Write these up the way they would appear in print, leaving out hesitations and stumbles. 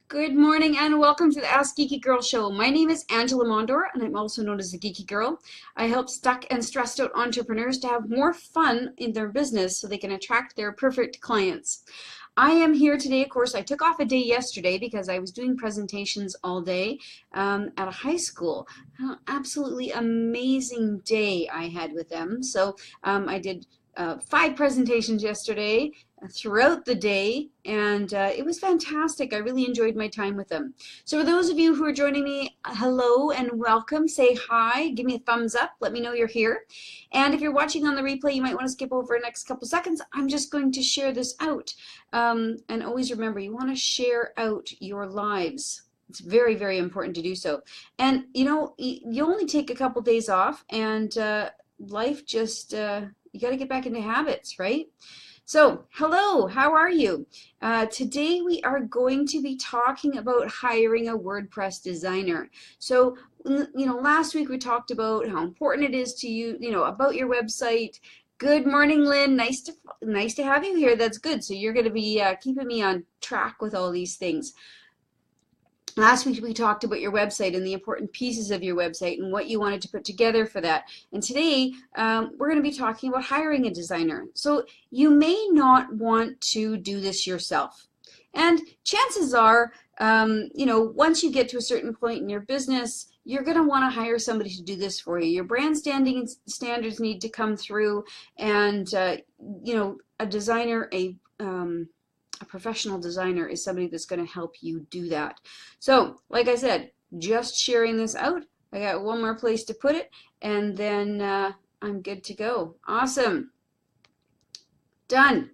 Good morning and welcome to the Ask Geeky Girl Show. My name is Angela Mondor and I'm also known as the Geeky Girl. I help stuck and stressed out entrepreneurs to have more fun in their business so they can attract their perfect clients. I am here today, of course, I took off a day yesterday because I was doing presentations all day at a high school. Absolutely amazing day I had with them. So I did 5 presentations yesterday throughout the day, and it was fantastic. I really enjoyed my time with them. So for those of you who are joining me, hello and welcome. Say hi, give me a thumbs up, let me know you're here. And if you're watching on the replay, you might want to skip over the next couple seconds. I'm just going to share this out. And always remember, you want to share out your lives. It's very, very important to do so. And you know, you only take a couple days off, and life just, you got to get back into habits, right? So, hello, how are you? Today we are going to be talking about hiring a WordPress designer. So, last week we talked about how important it is to you, about your website. Good morning, Lynn. Nice to have you here. That's good. So you're going to be keeping me on track with all these things. Last week we talked about your website and the important pieces of your website and what you wanted to put together for that. And today we're going to be talking about hiring a designer. So you may not want to do this yourself. And chances are, once you get to a certain point in your business, you're going to want to hire somebody to do this for you. Your brand standards need to come through, and a designer, a professional designer is somebody that's going to help you do that. So, like I said, just sharing this out. I got one more place to put it, and then I'm good to go. Awesome. Done.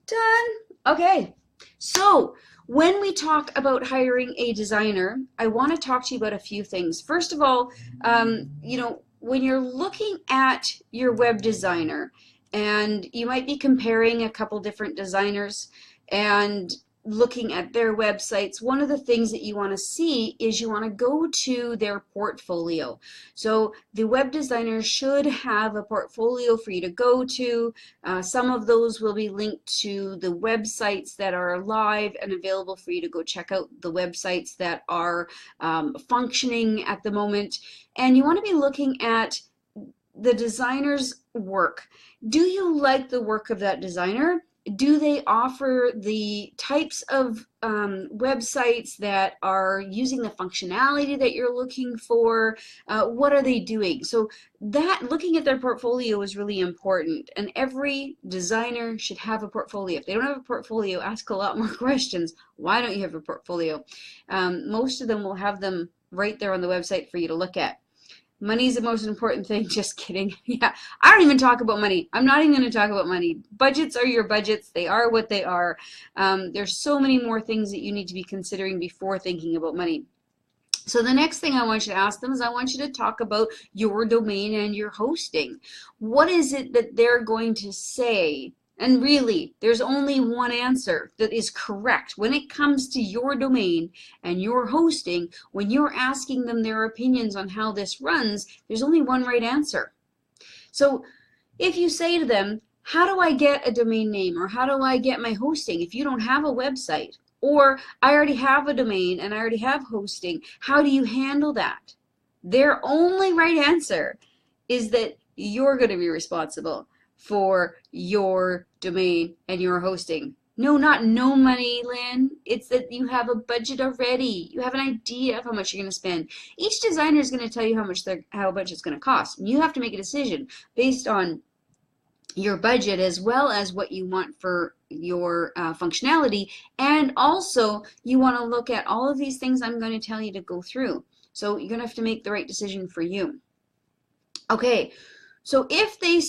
Done. Okay. So, when we talk about hiring a designer, I want to talk to you about a few things. First of all, when you're looking at your web designer, and you might be comparing a couple different designers and looking at their websites, one of the things that you want to see is you want to go to their portfolio. So the web designer should have a portfolio for you to go to. Some of those will be linked to the websites that are live and available for you to go check out, the websites that are functioning at the moment. And you want to be looking at the designer's work. Do you like the work of that designer? Do they offer the types of websites that are using the functionality that you're looking for? What are they doing? So that looking at their portfolio is really important, and every designer should have a portfolio. If they don't have a portfolio, ask a lot more questions. Why don't you have a portfolio? Most of them will have them right there on the website for you to look at. Money's the most important thing. Just kidding. Yeah, I don't even talk about money. I'm not even going to talk about money. Budgets are your budgets. They are what they are. There's so many more things that you need to be considering before thinking about money. So the next thing I want you to ask them is I want you to talk about your domain and your hosting. What is it that they're going to say? And really, there's only one answer that is correct when it comes to your domain and your hosting. When you're asking them their opinions on how this runs, there's only one right answer. So if you say to them, how do I get a domain name, or how do I get my hosting if you don't have a website? Or I already have a domain and I already have hosting, how do you handle that? Their only right answer is that you're going to be responsible for your domain and your hosting. No, not no money, Lynn. It's that you have a budget already. You have an idea of how much you're going to spend. Each designer is going to tell you how much it's going to cost. And you have to make a decision based on your budget as well as what you want for your functionality. And also, you want to look at all of these things I'm going to tell you to go through. So you're going to have to make the right decision for you. Okay, so if they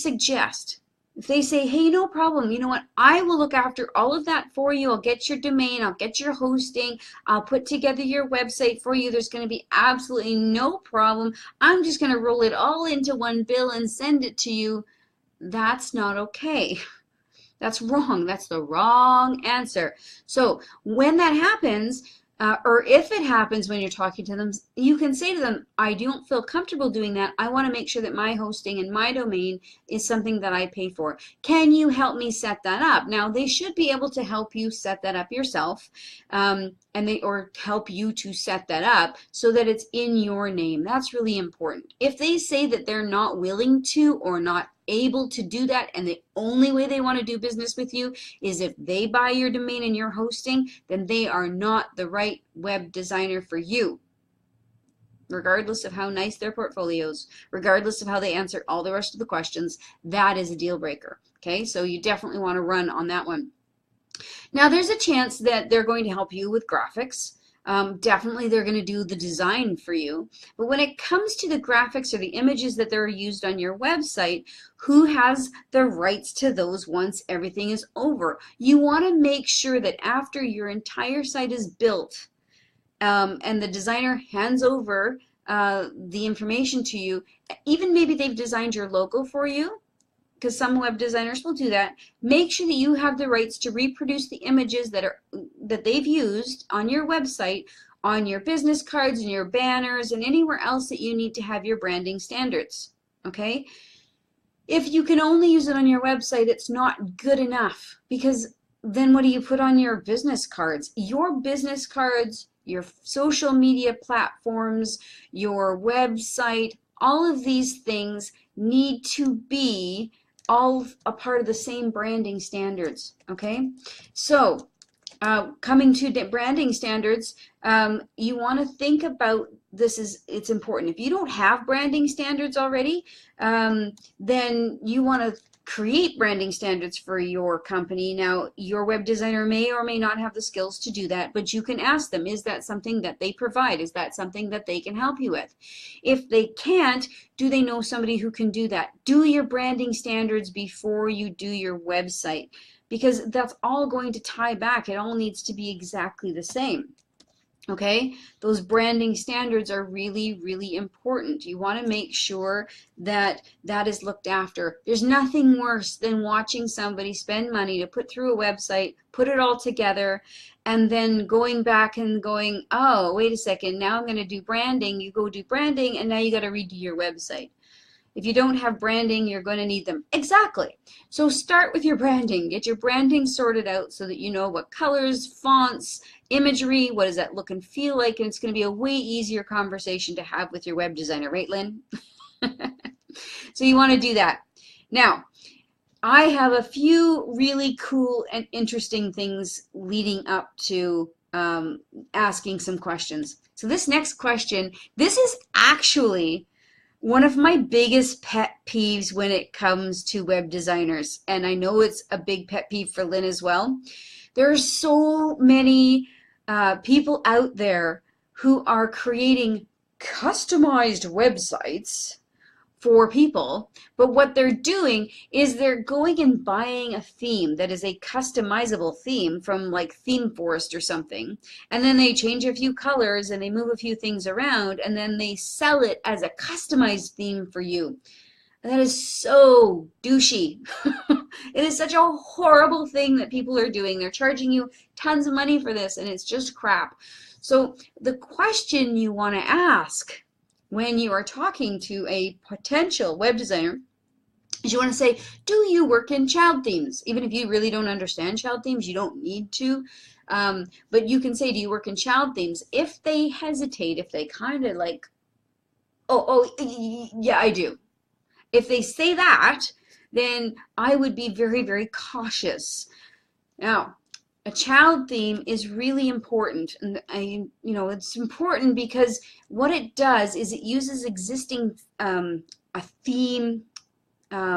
say, hey, no problem, you know what, I will look after all of that for you. I'll get your domain, I'll get your hosting, I'll put together your website for you. There's going to be absolutely no problem. I'm just going to roll it all into one bill and send it to you. That's not okay. That's wrong. That's the wrong answer. So when that happens, Or if it happens when you're talking to them, you can say to them, I don't feel comfortable doing that. I want to make sure that my hosting and my domain is something that I pay for. Can you help me set that up? Now, they should be able to help you set that up yourself, or help you to set that up so that it's in your name. That's really important. If they say that they're not willing to or not able to do that, and the only way they want to do business with you is if they buy your domain and your hosting, then they are not the right web designer for you, regardless of how nice their portfolios, regardless of how they answer all the rest of the questions. That is a deal breaker. Okay, so you definitely want to run on that one. Now, there's a chance that they're going to help you with graphics. Definitely they're going to do the design for you. But when it comes to the graphics or the images that are used on your website, who has the rights to those once everything is over? You want to make sure that after your entire site is built, and the designer hands over the information to you, even maybe they've designed your logo for you, because some web designers will do that, make sure that you have the rights to reproduce the images that they've used on your website, on your business cards and your banners and anywhere else that you need to have your branding standards. Okay? If you can only use it on your website, it's not good enough, because then what do you put on your business cards? Your business cards, your social media platforms, your website, all of these things need to be all a part of the same branding standards. Okay, so coming to branding standards, you want to think about this. It's important. If you don't have branding standards already, then you want to create branding standards for your company. Now, your web designer may or may not have the skills to do that, but you can ask them, is that something that they provide? Is that something that they can help you with? If they can't, do they know somebody who can do that? Do your branding standards before you do your website, because that's all going to tie back. It all needs to be exactly the same. Okay, those branding standards are really, really important. You want to make sure that that is looked after. There's nothing worse than watching somebody spend money to put through a website, put it all together, and then going back and going, oh, wait a second, now I'm going to do branding. You go do branding, and now you got to redo your website. If you don't have branding, you're going to need them. Exactly. So start with your branding. Get your branding sorted out so that you know what colors, fonts, imagery, what does that look and feel like, and it's going to be a way easier conversation to have with your web designer, right, Lynn? So you want to do that. Now, I have a few really cool and interesting things leading up to asking some questions. So this next question, this is actually one of my biggest pet peeves when it comes to web designers, and I know it's a big pet peeve for Lynn as well. There are so many people out there who are creating customized websites for people, but what they're doing is they're going and buying a theme that is a customizable theme from like ThemeForest or something, and then they change a few colors and they move a few things around, and then they sell it as a customized theme for you. And that is so douchey. It is such a horrible thing that people are doing. They're charging you tons of money for this, and it's just crap. So the question you want to ask when you are talking to a potential web designer is, you want to say, do you work in child themes? Even if you really don't understand child themes, you don't need to. But you can say, do you work in child themes? If they hesitate, if they kind of like, oh, yeah, I do. If they say that, then I would be very, very cautious. Now, a child theme is really important, and it's important because what it does is it uses existing a theme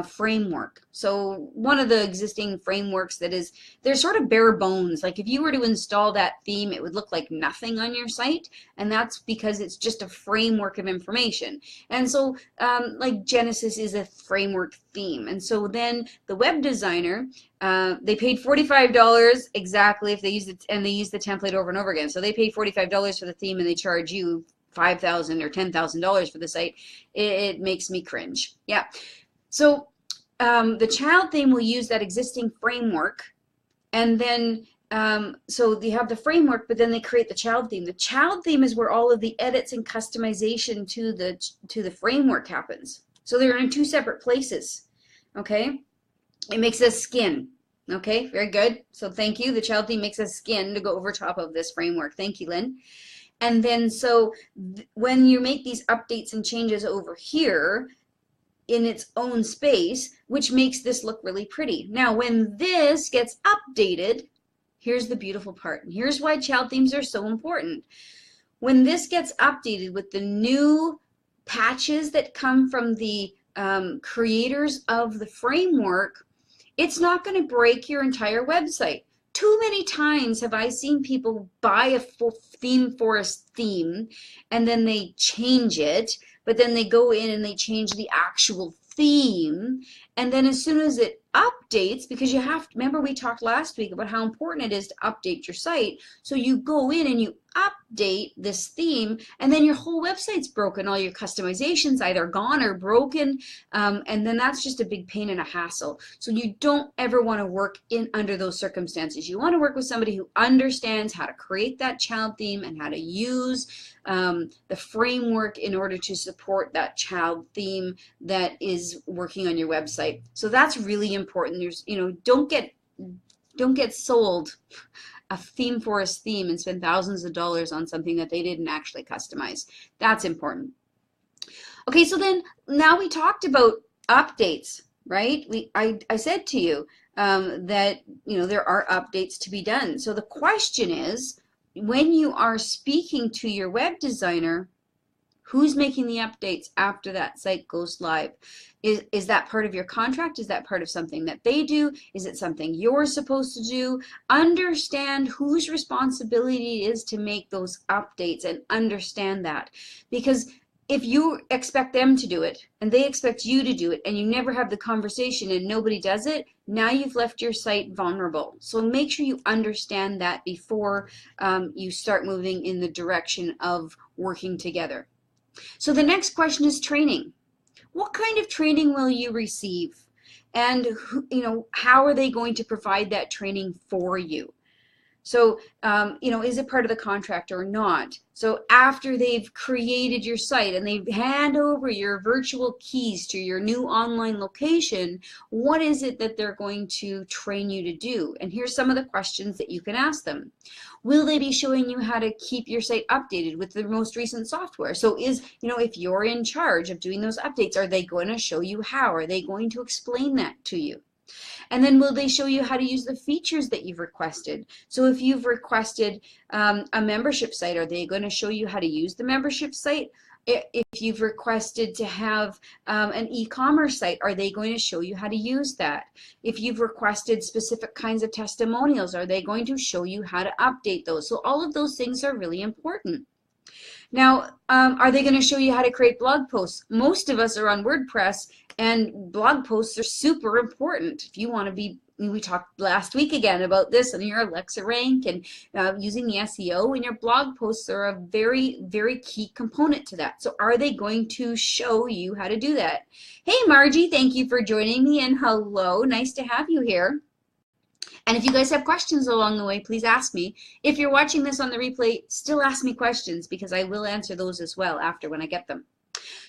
framework. So one of the existing frameworks they're sort of bare bones. Like if you were to install that theme, it would look like nothing on your site, and that's because it's just a framework of information. And so like Genesis is a framework theme, and so then the web designer, they paid $45 exactly if they use it, and they use the template over and over again. So they paid $45 for the theme, and they charge you $5,000 or $10,000 for the site. It makes me cringe. Yeah. So the child theme will use that existing framework, and then So they have the framework, but then they create the child theme. The child theme is where all of the edits and customization to the framework happens. So they're in two separate places. Okay, it makes a skin. Okay, very good. So thank you. The child theme makes a skin to go over top of this framework. Thank you, Lynn. And then so when you make these updates and changes over here in its own space, which makes this look really pretty. Now, when this gets updated, here's the beautiful part. And here's why child themes are so important. When this gets updated with the new patches that come from the creators of the framework, it's not going to break your entire website. Too many times have I seen people buy a full theme forest theme and then they change it, but then they go in and they change the actual theme, and then as soon as it updates, because you have to remember, we talked last week about how important it is to update your site, so you go in and you update this theme, and then your whole website's broken. All your customizations either gone or broken, and then that's just a big pain and a hassle. So you don't ever want to work in under those circumstances. You want to work with somebody who understands how to create that child theme and how to use the framework in order to support that child theme that is working on your website. So that's really important. There's, don't get sold a theme forest theme and spend thousands of dollars on something that they didn't actually customize. That's important. Okay, so then now we talked about updates, right? I said to you that there are updates to be done. So the question is, when you are speaking to your web designer, who's making the updates after that site goes live? Is that part of your contract? Is that part of something that they do? Is it something you're supposed to do? Understand whose responsibility it is to make those updates and understand that. Because if you expect them to do it and they expect you to do it and you never have the conversation and nobody does it, now you've left your site vulnerable. So make sure you understand that before you start moving in the direction of working together. So the next question is training. What kind of training will you receive? And how are they going to provide that training for you? So, is it part of the contract or not? So after they've created your site and they hand over your virtual keys to your new online location, what is it that they're going to train you to do? And here's some of the questions that you can ask them. Will they be showing you how to keep your site updated with the most recent software? So if you're in charge of doing those updates, are they going to show you how? Are they going to explain that to you? And then will they show you how to use the features that you've requested? So if you've requested a membership site, are they going to show you how to use the membership site? If you've requested to have an e-commerce site, are they going to show you how to use that? If you've requested specific kinds of testimonials, are they going to show you how to update those? So all of those things are really important. Now, are they going to show you how to create blog posts? Most of us are on WordPres, and blog posts are super important. If you want to be, we talked last week again about this and your Alexa rank and using the SEO, and your blog posts are a very, very key component to that. So are they going to show you how to do that? Hey, Margie, thank you for joining me, and hello. Nice to have you here. And if you guys have questions along the way, please ask me. If you're watching this on the replay, still ask me questions because I will answer those as well after when I get them.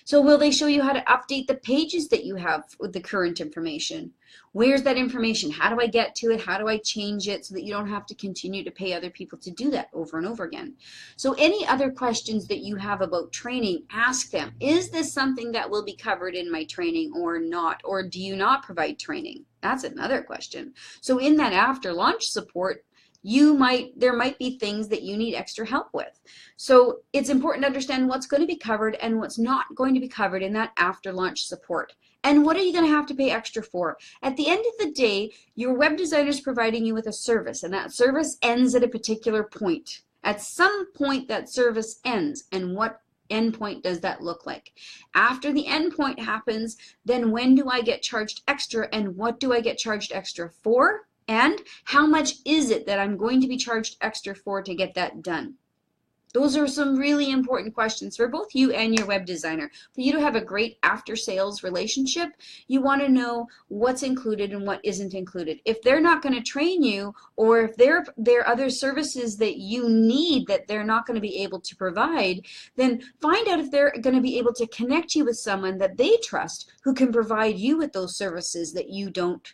So will they show you how to update the pages that you have with the current information? Where's that information? How do I get to it? How do I change it so that you don't have to continue to pay other people to do that over and over again? So any other questions that you have about training, ask them. Is this something that will be covered in my training or not? Or do you not provide training? That's another question. So in that after launch support, there might be things that you need extra help with. So it's important to understand what's going to be covered and what's not going to be covered in that after launch support. And what are you going to have to pay extra for? At the end of the day, your web designer is providing you with a service, and that service ends at a particular point. At some point, that service ends, and what endpoint does that look like? After the endpoint happens, then when do I get charged extra, and what do I get charged extra for? And how much is it that I'm going to be charged extra for to get that done? Those are some really important questions for both you and your web designer. For you to have a great after-sales relationship, you want to know what's included and what isn't included. If they're not going to train you, or if there are other services that you need that they're not going to be able to provide, then find out if they're going to be able to connect you with someone that they trust who can provide you with those services that you don't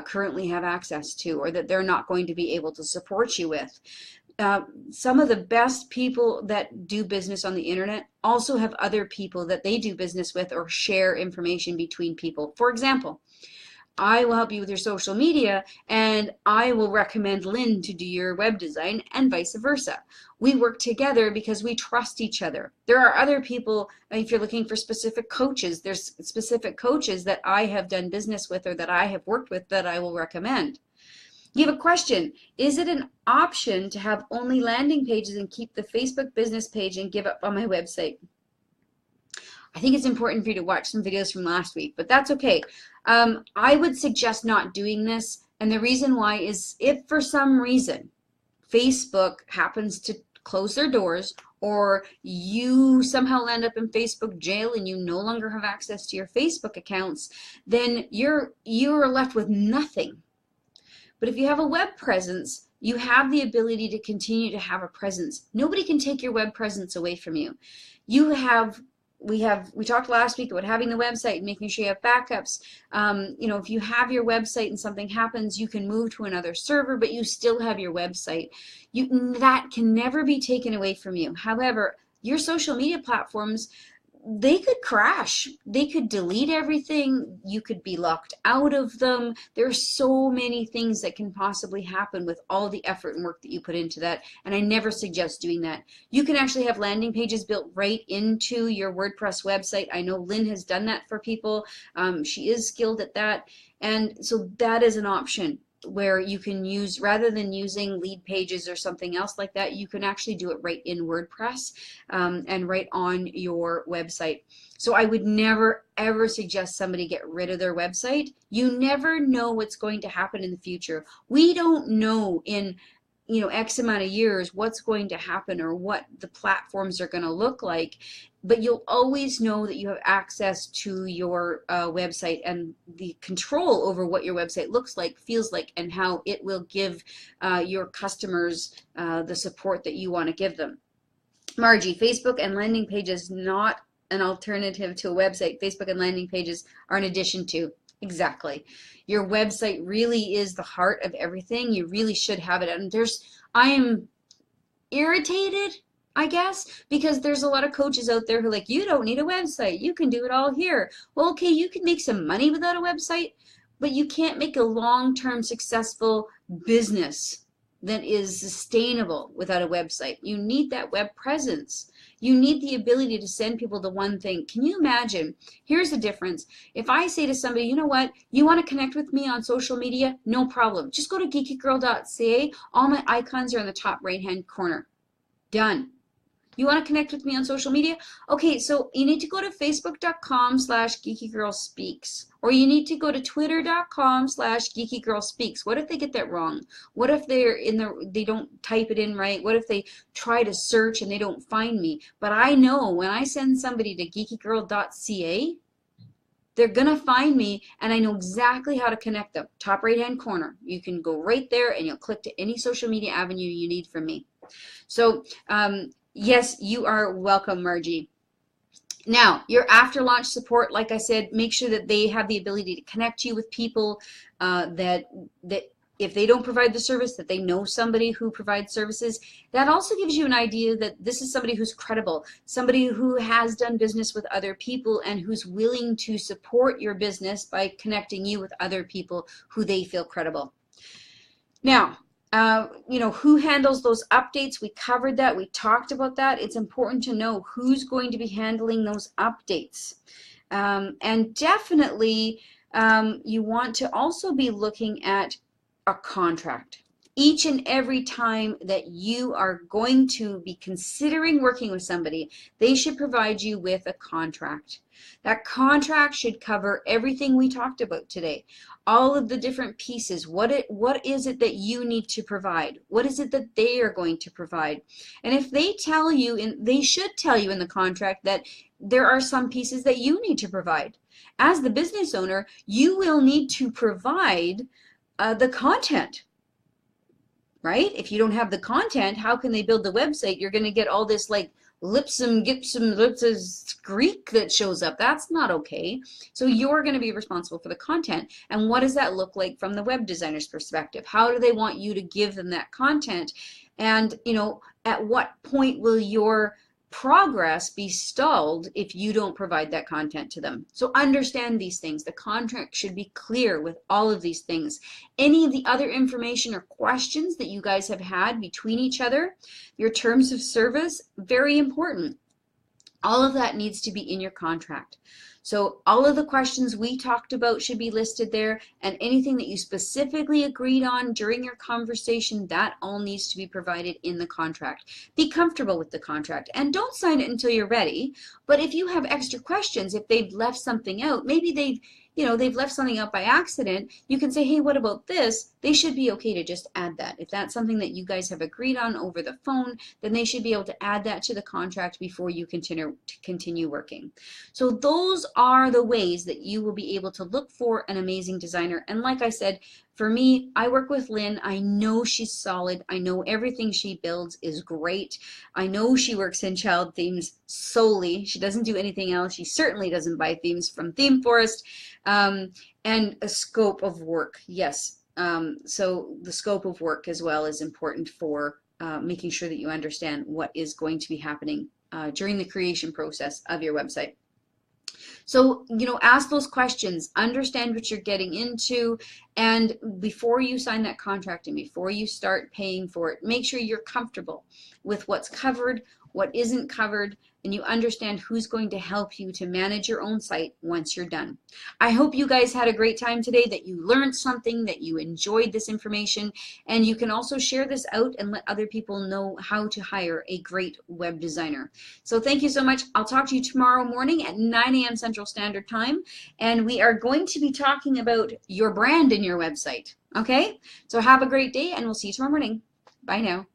currently have access to, or that they're not going to be able to support you with. Some of the best people that do business on the internet also have other people that they do business with or share information between people. For example, I will help you with your social media, and I will recommend Lynn to do your web design, and vice versa. We work together because we trust each other. There are other people, if you're looking for specific coaches, there's specific coaches that I have done business with or that I have worked with that I will recommend. You have a question. Is it an option to have only landing pages and keep the Facebook business page and give up on my website? I think it's important for you to watch some videos from last week, but that's okay. I would suggest not doing this, and the reason why is if for some reason Facebook happens to close their doors, or you somehow land up in Facebook jail and you no longer have access to your Facebook accounts, then you're left with nothing. But if you have a web presence, you have the ability to continue to have a presence. Nobody can take your web presence away from you. We talked last week about having the website and making sure you have backups. If you have your website and something happens, you can move to another server, but you still have your website. That can never be taken away from you. However, your social media platforms, they could crash. They could delete everything. You could be locked out of them. There are so many things that can possibly happen with all the effort and work that you put into that, and I never suggest doing that. You can actually have landing pages built right into your WordPress website. I know Lynn has done that for people. She is skilled at that, and so that is an option where you can use, rather than using lead pages or something else like that, you can actually do it right in WordPress and right on your website. So I would never ever suggest somebody get rid of their website. You never know what's going to happen in the future. We don't know in X amount of years what's going to happen or what the platforms are going to look like, but you'll always know that you have access to your website and the control over what your website looks like, feels like, and how it will give your customers the support that you want to give them. Margie, Facebook and landing pages not an alternative to a website. Facebook and landing pages are an addition to. Exactly. Your website really is the heart of everything. You really should have it. And I am irritated, I guess, because there's a lot of coaches out there who are like, you don't need a website. You can do it all here. Well, okay, you can make some money without a website, but you can't make a long-term successful business that is sustainable without a website. You need that web presence. You need the ability to send people to one thing. Can you imagine? Here's the difference. If I say to somebody, you know what, you want to connect with me on social media? No problem. Just go to geekygirl.ca. All my icons are in the top right-hand corner. Done. You want to connect with me on social media? Okay, so you need to go to facebook.com/geekygirlspeaks, or you need to go to twitter.com/geekygirlspeaks. What if they get that wrong? What if they don't type it in right? What if they try to search and they don't find me? But I know when I send somebody to geekygirl.ca, they're going to find me, and I know exactly how to connect them. Top right-hand corner. You can go right there, and you'll click to any social media avenue you need from me. So, yes, you are welcome, Margie. Now, your after-launch support, like I said, make sure that they have the ability to connect you with people that if they don't provide the service, that they know somebody who provides services. That also gives you an idea that this is somebody who's credible, somebody who has done business with other people and who's willing to support your business by connecting you with other people who they feel credible. Now, who handles those updates? We covered that. We talked about that. It's important to know who's going to be handling those updates. And definitely, you want to also be looking at a contract. Each and every time that you are going to be considering working with somebody, they should provide you with a contract. That contract should cover everything we talked about today, all of the different pieces. What is it that you need to provide? What is it that they are going to provide? And if they tell you, and they should tell you in the contract, that there are some pieces that you need to provide. As the business owner, you will need to provide the content. Right? If you don't have the content, how can they build the website? You're going to get all this like lipsum, gipsum, lipsum Greek that shows up. That's not okay. So you're going to be responsible for the content. And what does that look like from the web designer's perspective? How do they want you to give them that content? And, at what point will your progress be stalled if you don't provide that content to them? So understand these things. The contract should be clear with all of these things. Any of the other information or questions that you guys have had between each other, your terms of service, very important. All of that needs to be in your contract. So all of the questions we talked about should be listed there, and anything that you specifically agreed on during your conversation, that all needs to be provided in the contract. Be comfortable with the contract, and don't sign it until you're ready. But if you have extra questions, if they've left something out, maybe they've left something out by accident, you can say, hey, what about this? They should be okay to just add that. If that's something that you guys have agreed on over the phone, then they should be able to add that to the contract before you continue working. So those are the ways that you will be able to look for an amazing designer. And like I said, for me, I work with Lynn. I know she's solid. I know everything she builds is great. I know she works in child themes solely. She doesn't do anything else. She certainly doesn't buy themes from Theme Forest. And a scope of work, yes. So the scope of work as well is important for making sure that you understand what is going to be happening during the creation process of your website. So, ask those questions, understand what you're getting into, and before you sign that contract and before you start paying for it, make sure you're comfortable with what's covered, what isn't covered, and you understand who's going to help you to manage your own site once you're done. I hope you guys had a great time today, that you learned something, that you enjoyed this information, and you can also share this out and let other people know how to hire a great web designer. So thank you so much. I'll talk to you tomorrow morning at 9 a.m. Central Standard Time, and we are going to be talking about your brand in your website. Okay? So have a great day, and we'll see you tomorrow morning. Bye now.